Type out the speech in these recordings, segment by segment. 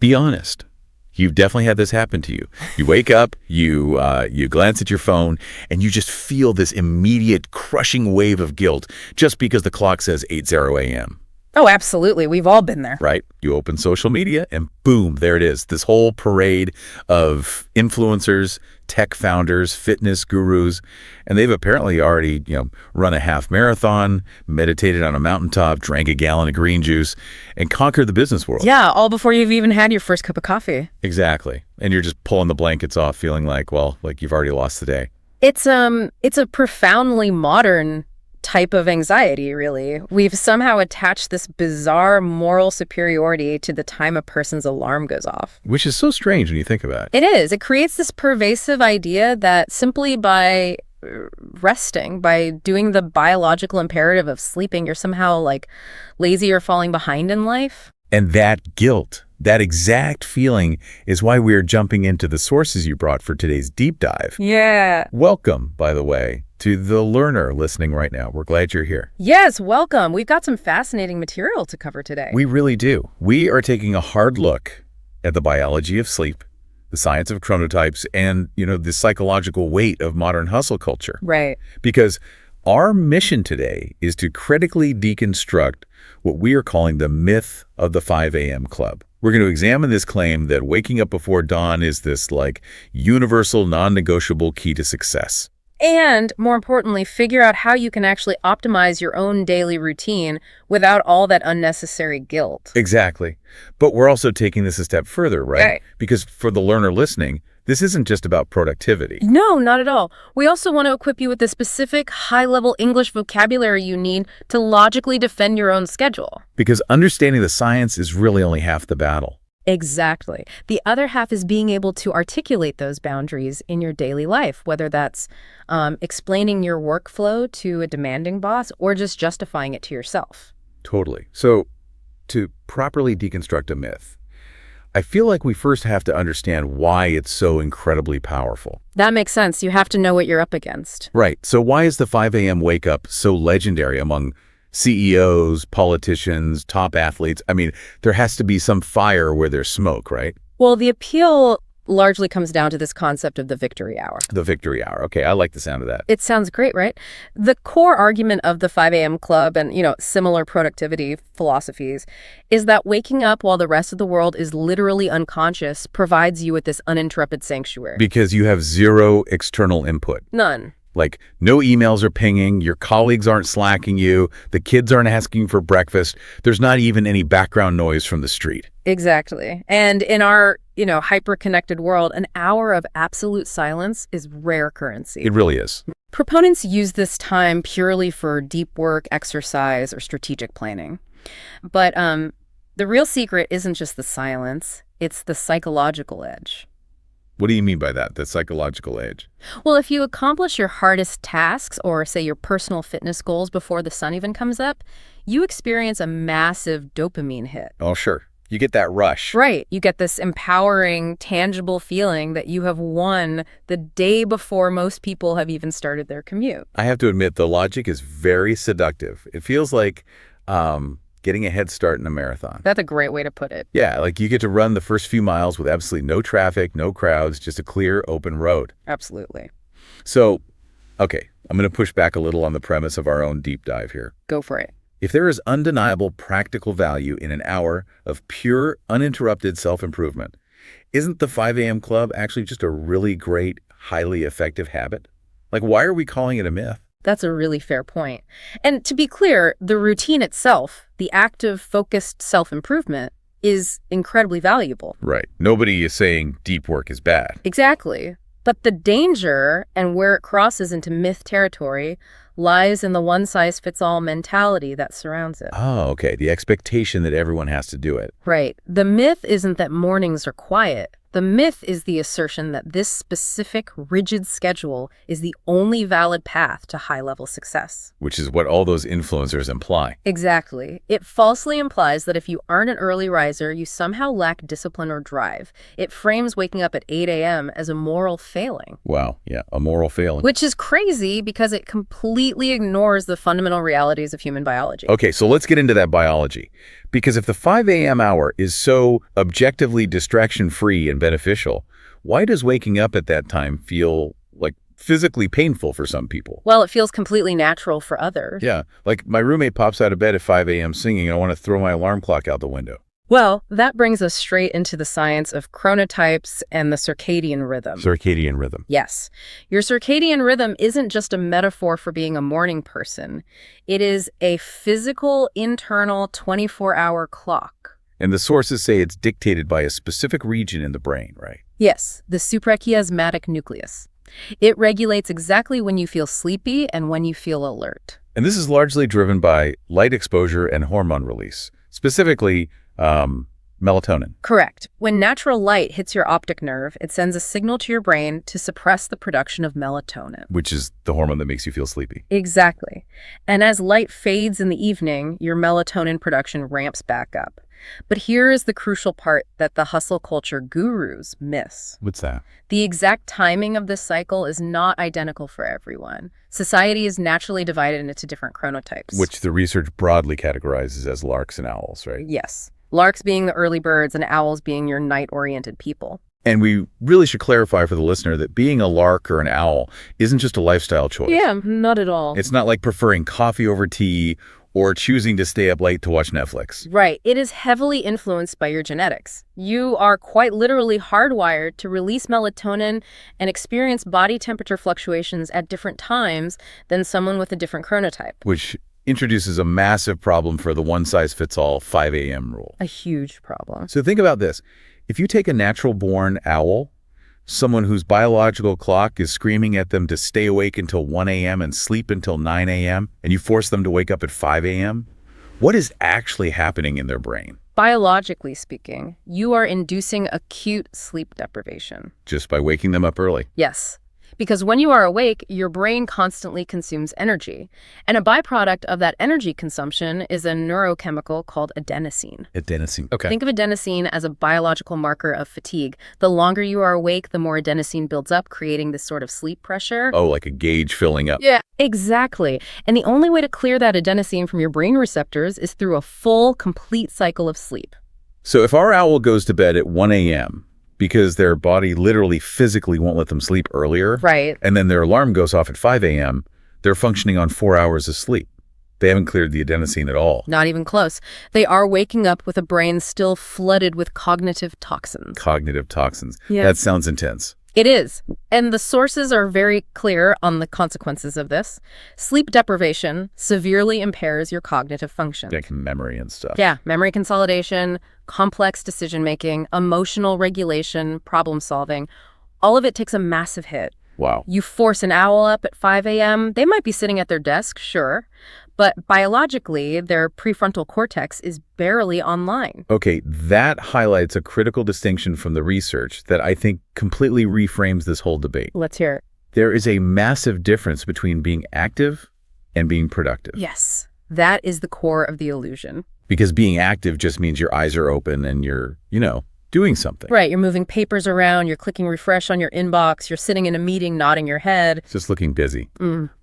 Be honest. You've definitely had this happen to you. You wake up, you glance at your phone, and you just feel this immediate crushing wave of guilt just because the clock says 8:00 a.m. Oh, absolutely. We've all been there. Right? You open social media and boom, there it is. This whole parade of influencers, tech founders, fitness gurus, and they've apparently already, run a half marathon, meditated on a mountaintop, drank a gallon of green juice, and conquered the business world. Yeah, all before you've even had your first cup of coffee. Exactly. And you're just pulling the blankets off, feeling like you've already lost the day. It's a profoundly modern type of anxiety, really. We've somehow attached this bizarre moral superiority to the time a person's alarm goes off. Which is so strange when you think about it. It is. It creates this pervasive idea that simply by resting, by doing the biological imperative of sleeping, you're somehow lazy or falling behind in life. And that guilt, that exact feeling is why we're jumping into the sources you brought for today's deep dive. Yeah. Welcome, by the way, to the learner listening right now. We're glad you're here. Yes, welcome. We've got some fascinating material to cover today. We really do. We are taking a hard look at the biology of sleep, the science of chronotypes, and, the psychological weight of modern hustle culture. Right. Because our mission today is to critically deconstruct what we are calling the myth of the 5 a.m. club. We're going to examine this claim that waking up before dawn is this universal, non-negotiable key to success. And more importantly, figure out how you can actually optimize your own daily routine without all that unnecessary guilt. Exactly. But we're also taking this a step further, right? Because for the learner listening, this isn't just about productivity. No, not at all. We also want to equip you with the specific high-level English vocabulary you need to logically defend your own schedule. Because understanding the science is really only half the battle. Exactly. The other half is being able to articulate those boundaries in your daily life, whether that's explaining your workflow to a demanding boss or just justifying it to yourself. Totally. So to properly deconstruct a myth, I feel like we first have to understand why it's so incredibly powerful. That makes sense. You have to know what you're up against. Right. So why is the 5 a.m. wake up so legendary among CEOs, politicians, top athletes? I mean, there has to be some fire where there's smoke, right? Well, the appeal largely comes down to this concept of the victory hour. The victory hour. Okay, I like the sound of that. It sounds great, right? The core argument of the 5 a.m. club and, similar productivity philosophies is that waking up while the rest of the world is literally unconscious provides you with this uninterrupted sanctuary. Because you have zero external input. None. No emails are pinging, your colleagues aren't slacking you, the kids aren't asking for breakfast, there's not even any background noise from the street. Exactly. And in our, hyper-connected world, an hour of absolute silence is rare currency. It really is. Proponents use this time purely for deep work, exercise, or strategic planning. But the real secret isn't just the silence, it's the psychological edge. What do you mean by that, the psychological edge? Well, if you accomplish your hardest tasks or, say, your personal fitness goals before the sun even comes up, you experience a massive dopamine hit. Oh, sure. You get that rush. Right. You get this empowering, tangible feeling that you have won the day before most people have even started their commute. I have to admit, the logic is very seductive. It feels like getting a head start in a marathon. That's a great way to put it. Yeah, you get to run the first few miles with absolutely no traffic, no crowds, just a clear, open road. Absolutely. So, okay, I'm going to push back a little on the premise of our own deep dive here. Go for it. If there is undeniable practical value in an hour of pure, uninterrupted self-improvement, isn't the 5 a.m. club actually just a really great, highly effective habit? Why are we calling it a myth? That's a really fair point. And to be clear, the routine itself, the active, focused self-improvement, is incredibly valuable. Right. Nobody is saying deep work is bad. Exactly. But the danger, and where it crosses into myth territory, lies in the one-size-fits-all mentality that surrounds it. Oh, okay. The expectation that everyone has to do it. Right. The myth isn't that mornings are quiet. The myth is the assertion that this specific, rigid schedule is the only valid path to high-level success. Which is what all those influencers imply. Exactly. It falsely implies that if you aren't an early riser, you somehow lack discipline or drive. It frames waking up at 8 a.m. as a moral failing. Wow. Yeah, a moral failing. Which is crazy because it completely completely ignores the fundamental realities of human biology. Okay, so let's get into that biology. Because if the 5 a.m. hour is so objectively distraction-free and beneficial, why does waking up at that time feel like physically painful for some people? Well, it feels completely natural for others. Yeah, like my roommate pops out of bed at 5 a.m. singing and I want to throw my alarm clock out the window. Well, that brings us straight into the science of chronotypes and the circadian rhythm. Circadian rhythm. Yes. Your circadian rhythm isn't just a metaphor for being a morning person. It is a physical, internal 24-hour clock. And the sources say it's dictated by a specific region in the brain, right? Yes, the suprachiasmatic nucleus. It regulates exactly when you feel sleepy and when you feel alert. And this is largely driven by light exposure and hormone release, specifically melatonin. Correct. When natural light hits your optic nerve, it sends a signal to your brain to suppress the production of melatonin. Which is the hormone that makes you feel sleepy. Exactly. And as light fades in the evening, your melatonin production ramps back up. But here is the crucial part that the hustle culture gurus miss. What's that? The exact timing of this cycle is not identical for everyone. Society is naturally divided into different chronotypes. Which the research broadly categorizes as larks and owls, right? Yes. Larks being the early birds and owls being your night-oriented people. And we really should clarify for the listener that being a lark or an owl isn't just a lifestyle choice. Yeah, not at all. It's not like preferring coffee over tea or choosing to stay up late to watch Netflix. Right. It is heavily influenced by your genetics. You are quite literally hardwired to release melatonin and experience body temperature fluctuations at different times than someone with a different chronotype. Which introduces a massive problem for the one-size-fits-all 5 a.m. rule. A huge problem. So think about this. If you take a natural-born owl, someone whose biological clock is screaming at them to stay awake until 1 a.m. and sleep until 9 a.m., and you force them to wake up at 5 a.m., what is actually happening in their brain? Biologically speaking, you are inducing acute sleep deprivation. Just by waking them up early. Yes. Because when you are awake, your brain constantly consumes energy. And a byproduct of that energy consumption is a neurochemical called adenosine. Adenosine. Okay. Think of adenosine as a biological marker of fatigue. The longer you are awake, the more adenosine builds up, creating this sort of sleep pressure. Oh, like a gauge filling up. Yeah, exactly. And the only way to clear that adenosine from your brain receptors is through a full, complete cycle of sleep. So if our owl goes to bed at 1 a.m., because their body literally physically won't let them sleep earlier. Right. And then their alarm goes off at 5 a.m., they're functioning on 4 hours of sleep. They haven't cleared the adenosine at all. Not even close. They are waking up with a brain still flooded with cognitive toxins. Cognitive toxins. Yeah. That sounds intense. It is. And the sources are very clear on the consequences of this. Sleep deprivation severely impairs your cognitive function. Like memory and stuff. Yeah, memory consolidation, complex decision-making, emotional regulation, problem-solving. All of it takes a massive hit. Wow. You force an owl up at 5 a.m., they might be sitting at their desk, sure, but biologically, their prefrontal cortex is barely online. Okay, that highlights a critical distinction from the research that I think completely reframes this whole debate. Let's hear it. There is a massive difference between being active and being productive. Yes, that is the core of the illusion. Because being active just means your eyes are open and you're, doing something. Right, you're moving papers around, you're clicking refresh on your inbox, you're sitting in a meeting nodding your head. Just looking busy.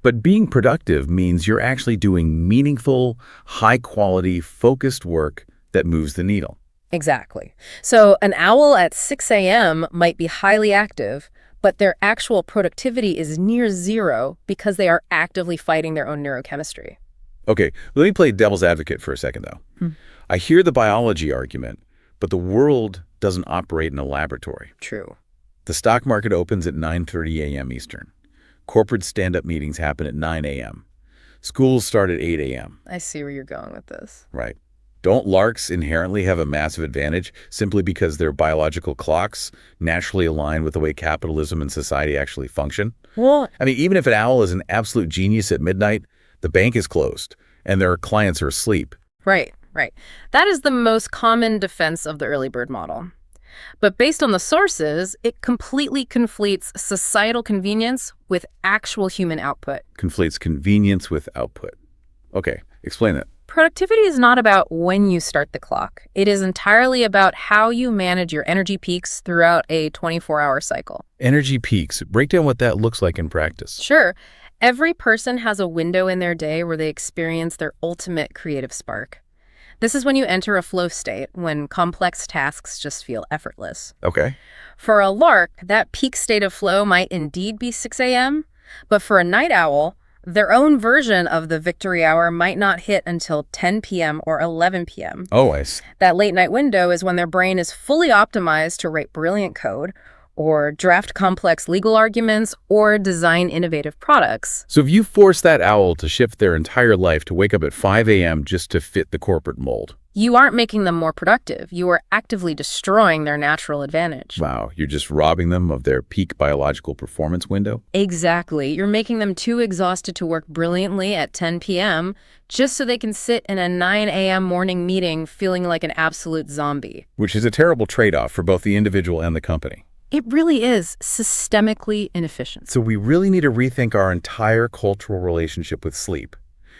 But being productive means you're actually doing meaningful, high-quality, focused work that moves the needle. Exactly. So an owl at 6 a.m. might be highly active, but their actual productivity is near zero because they are actively fighting their own neurochemistry. Okay, let me play devil's advocate for a second, though. I hear the biology argument, but the world doesn't operate in a laboratory. True. The stock market opens at 9:30 a.m. Eastern. Corporate stand-up meetings happen at 9 a.m. Schools start at 8 a.m. I see where you're going with this. Right. Don't larks inherently have a massive advantage simply because their biological clocks naturally align with the way capitalism and society actually function? Well, I mean, even if an owl is an absolute genius at midnight, the bank is closed and their clients are asleep. right. That is the most common defense of the early bird model. But based on the sources, it completely conflates societal convenience with actual human output. Conflates convenience with output. Okay, explain it. Productivity is not about when you start the clock. It is entirely about how you manage your energy peaks throughout a 24-hour cycle. Energy peaks. Break down what that looks like in practice. Sure. Every person has a window in their day where they experience their ultimate creative spark. This is when you enter a flow state, when complex tasks just feel effortless. Okay. For a lark, that peak state of flow might indeed be 6 a.m., but for a night owl, their own version of the victory hour might not hit until 10 p.m. or 11 p.m. Oh, I see. That late night window is when their brain is fully optimized to write brilliant code, or draft complex legal arguments, or design innovative products. So if you force that owl to shift their entire life to wake up at 5 a.m. just to fit the corporate mold. You aren't making them more productive. You are actively destroying their natural advantage. Wow, you're just robbing them of their peak biological performance window? Exactly. You're making them too exhausted to work brilliantly at 10 p.m. just so they can sit in a 9 a.m. morning meeting feeling like an absolute zombie. Which is a terrible trade-off for both the individual and the company. It really is systemically inefficient. So we really need to rethink our entire cultural relationship with sleep.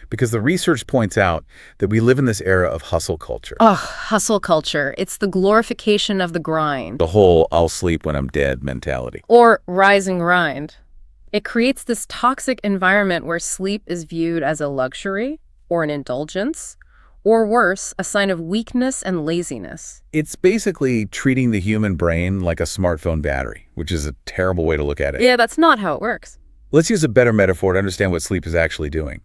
Because the research points out that we live in this era of hustle culture. Ugh, hustle culture. It's the glorification of the grind. The whole "I'll sleep when I'm dead" mentality. Or rise and grind. It creates this toxic environment where sleep is viewed as a luxury or an indulgence, or worse, a sign of weakness and laziness. It's basically treating the human brain like a smartphone battery, which is a terrible way to look at it. Yeah, that's not how it works. Let's use a better metaphor to understand what sleep is actually doing.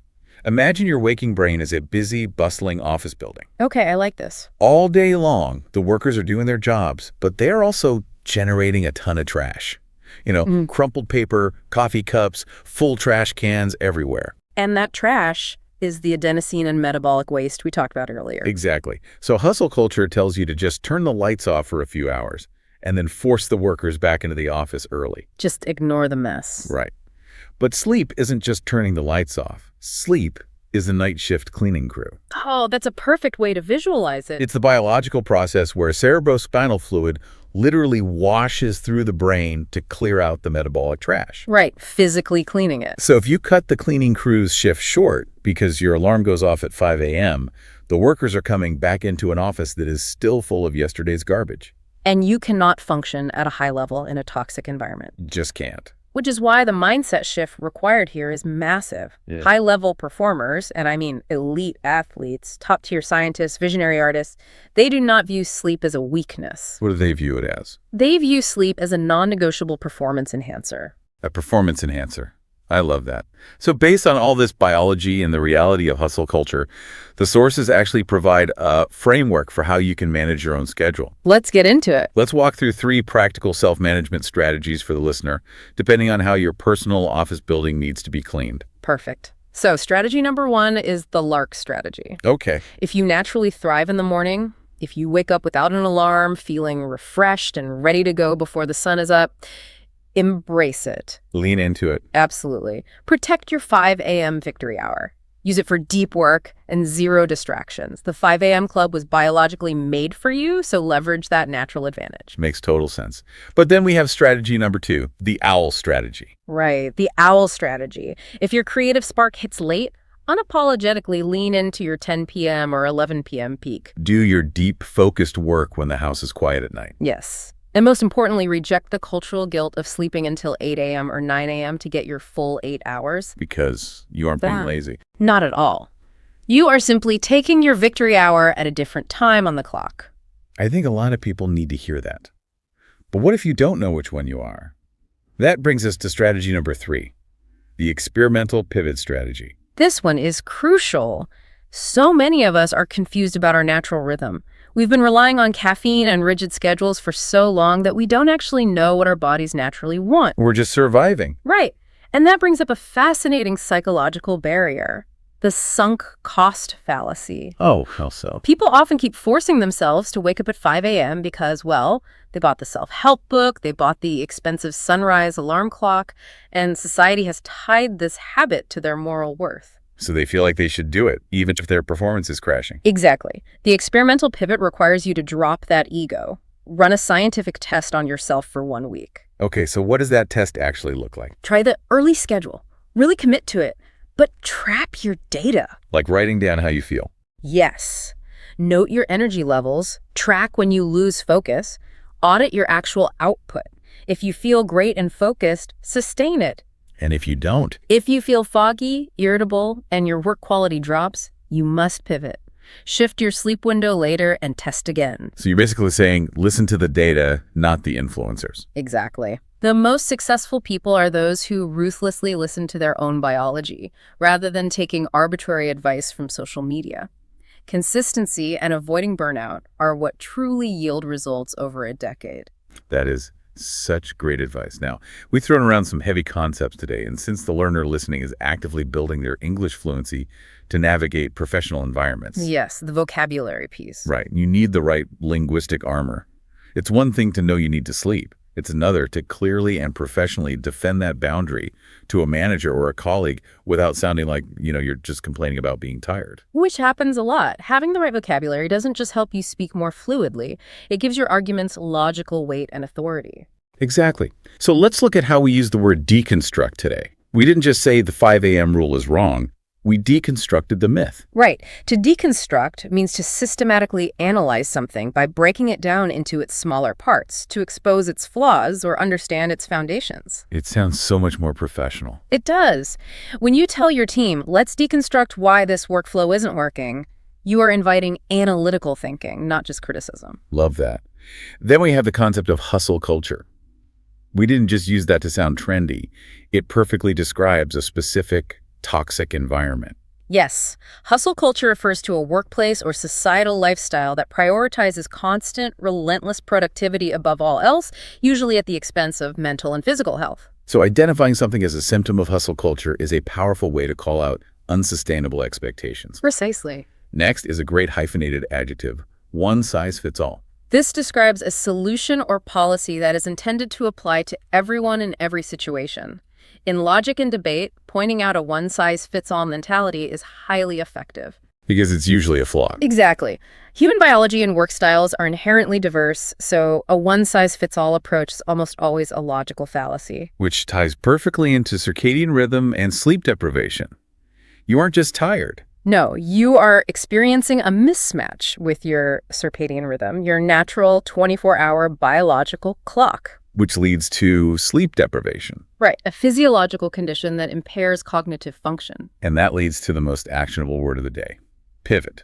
Imagine your waking brain as a busy, bustling office building. Okay, I like this. All day long, the workers are doing their jobs, but they're also generating a ton of trash. Crumpled paper, coffee cups, full trash cans everywhere. And that trash is the adenosine and metabolic waste we talked about earlier. Exactly. So hustle culture tells you to just turn the lights off for a few hours and then force the workers back into the office early. Just ignore the mess. Right. But sleep isn't just turning the lights off. Sleep is the night shift cleaning crew. Oh, that's a perfect way to visualize it. It's the biological process where cerebrospinal fluid literally washes through the brain to clear out the metabolic trash. Right, physically cleaning it. So if you cut the cleaning crew's shift short because your alarm goes off at 5 a.m., the workers are coming back into an office that is still full of yesterday's garbage. And you cannot function at a high level in a toxic environment. Just can't. Which is why the mindset shift required here is massive. Yeah. High-level performers, and I mean elite athletes, top-tier scientists, visionary artists, they do not view sleep as a weakness. What do they view it as? They view sleep as a non-negotiable performance enhancer. A performance enhancer. I love that. So based on all this biology and the reality of hustle culture, the sources actually provide a framework for how you can manage your own schedule. Let's get into it. Let's walk through 3 practical self-management strategies for the listener, depending on how your personal office building needs to be cleaned. Perfect. So strategy number 1 is the lark strategy. Okay. If you naturally thrive in the morning, if you wake up without an alarm, feeling refreshed and ready to go before the sun is up, embrace it. Lean into it. Absolutely. Protect your 5 a.m. victory hour. Use it for deep work and zero distractions. The 5 a.m. club was biologically made for you, so leverage that natural advantage. Makes total sense. But then we have strategy number 2, the owl strategy. Right, the owl strategy. If your creative spark hits late, unapologetically lean into your 10 p.m. or 11 p.m. peak. Do your deep, focused work when the house is quiet at night. Yes. And most importantly, reject the cultural guilt of sleeping until 8 a.m. or 9 a.m. to get your full 8 hours. Because you aren't being lazy. Not at all. You are simply taking your victory hour at a different time on the clock. I think a lot of people need to hear that. But what if you don't know which one you are? That brings us to strategy number 3, the experimental pivot strategy. This one is crucial. So many of us are confused about our natural rhythm. We've been relying on caffeine and rigid schedules for so long that we don't actually know what our bodies naturally want. We're just surviving. Right. And that brings up a fascinating psychological barrier, the sunk cost fallacy. Oh, how so? People often keep forcing themselves to wake up at 5 a.m. because, well, they bought the self-help book, they bought the expensive sunrise alarm clock, and society has tied this habit to their moral worth. So they feel like they should do it, even if their performance is crashing. Exactly. The experimental pivot requires you to drop that ego. Run a scientific test on yourself for 1 week. Okay, so what does that test actually look like? Try the early schedule. Really commit to it, but trap your data. Like writing down how you feel. Yes. Note your energy levels, track when you lose focus, audit your actual output. If you feel great and focused, sustain it. And if you don't, If you feel foggy, irritable, and your work quality drops, you must pivot. Shift your sleep window later and test again. so you're basically saying listen to the data, not the influencers. Exactly. The most successful people are those who ruthlessly listen to their own biology, rather than taking arbitrary advice from social media. Consistency and avoiding burnout are what truly yield results over a decade. That is such great advice. Now, we've thrown around some heavy concepts today, and since the learner listening is actively building their English fluency to navigate professional environments. Yes, the vocabulary piece. Right. You need the right linguistic armor. It's one thing to know you need to sleep. It's another to clearly and professionally defend that boundary to a manager or a colleague without sounding like, you're just complaining about being tired. Which happens a lot. Having the right vocabulary doesn't just help you speak more fluidly, it gives your arguments logical weight and authority. Exactly. So let's look at how we use the word deconstruct today. We didn't just say the 5 a.m. rule is wrong. We deconstructed the myth. Right. To deconstruct means to systematically analyze something by breaking it down into its smaller parts, to expose its flaws or understand its foundations. It sounds so much more professional. It does. When you tell your team, let's deconstruct why this workflow isn't working, you are inviting analytical thinking, not just criticism. Love that. Then we have the concept of hustle culture. We didn't just use that to sound trendy. It perfectly describes a specific toxic environment. Yes, hustle culture refers to a workplace or societal lifestyle that prioritizes constant, relentless productivity above all else, usually at the expense of mental and physical health. So identifying something as a symptom of hustle culture is a powerful way to call out unsustainable expectations. Precisely. Next is a great hyphenated adjective, one size fits all. This describes a solution or policy that is intended to apply to everyone in every situation. In logic and debate, pointing out a one-size-fits-all mentality is highly effective. Because it's usually a flaw. Exactly. Human biology and work styles are inherently diverse, so a one-size-fits-all approach is almost always a logical fallacy. Which ties perfectly into circadian rhythm and sleep deprivation. You aren't just tired. No, you are experiencing a mismatch with your circadian rhythm, your natural 24-hour biological clock. Which leads to sleep deprivation. Right, a physiological condition that impairs cognitive function. And that leads to the most actionable word of the day, pivot.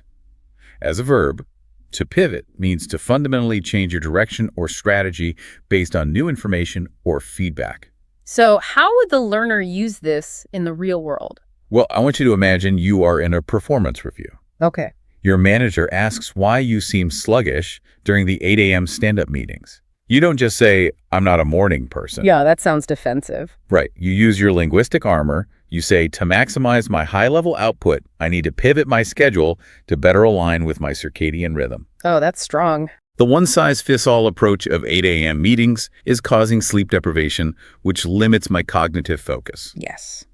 As a verb, to pivot means to fundamentally change your direction or strategy based on new information or feedback. So how would the learner use this in the real world? Well, I want you to imagine you are in a performance review. Okay. Your manager asks why you seem sluggish during the 8 a.m. stand-up meetings. You don't just say, I'm not a morning person. Yeah, that sounds defensive. Right. You use your linguistic armor. You say, to maximize my high-level output, I need to pivot my schedule to better align with my circadian rhythm. Oh, that's strong. The one-size-fits-all approach of 8 a.m. meetings is causing sleep deprivation, which limits my cognitive focus. Yes.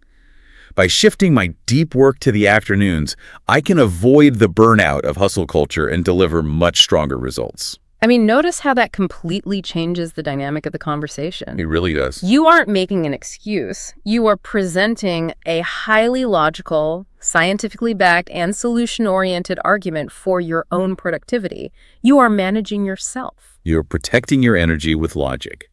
By shifting my deep work to the afternoons, I can avoid the burnout of hustle culture and deliver much stronger results. I mean, notice how that completely changes the dynamic of the conversation. It really does. You aren't making an excuse. You are presenting a highly logical, scientifically backed, and solution-oriented argument for your own productivity. You are managing yourself. You're protecting your energy with logic.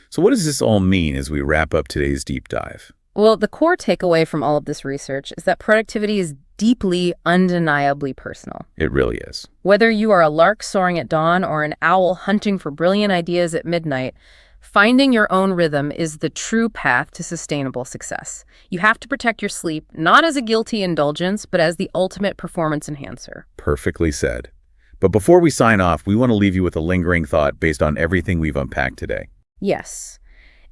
So what does this all mean as we wrap up today's deep dive? Well, the core takeaway from all of this research is that productivity is deeply, undeniably personal. It really is. Whether you are a lark soaring at dawn or an owl hunting for brilliant ideas at midnight, finding your own rhythm is the true path to sustainable success. You have to protect your sleep, not as a guilty indulgence, but as the ultimate performance enhancer. Perfectly said. But before we sign off, we want to leave you with a lingering thought based on everything we've unpacked today. Yes.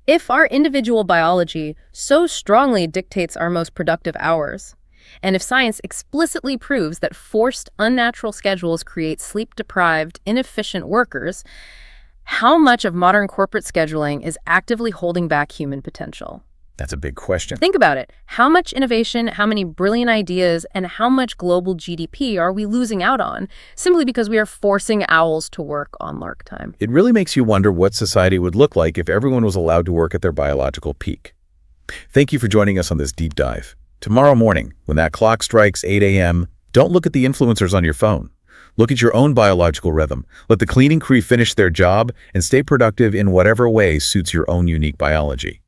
If our individual biology so strongly dictates our most productive hours, and if science explicitly proves that forced, unnatural schedules create sleep-deprived, inefficient workers, how much of modern corporate scheduling is actively holding back human potential? That's a big question. Think about it. How much innovation, how many brilliant ideas, and how much global GDP are we losing out on simply because we are forcing owls to work on lark time? It really makes you wonder what society would look like if everyone was allowed to work at their biological peak. Thank you for joining us on this deep dive. Tomorrow morning, when that clock strikes 8 a.m., don't look at the influencers on your phone. Look at your own biological rhythm. Let the cleaning crew finish their job and stay productive in whatever way suits your own unique biology.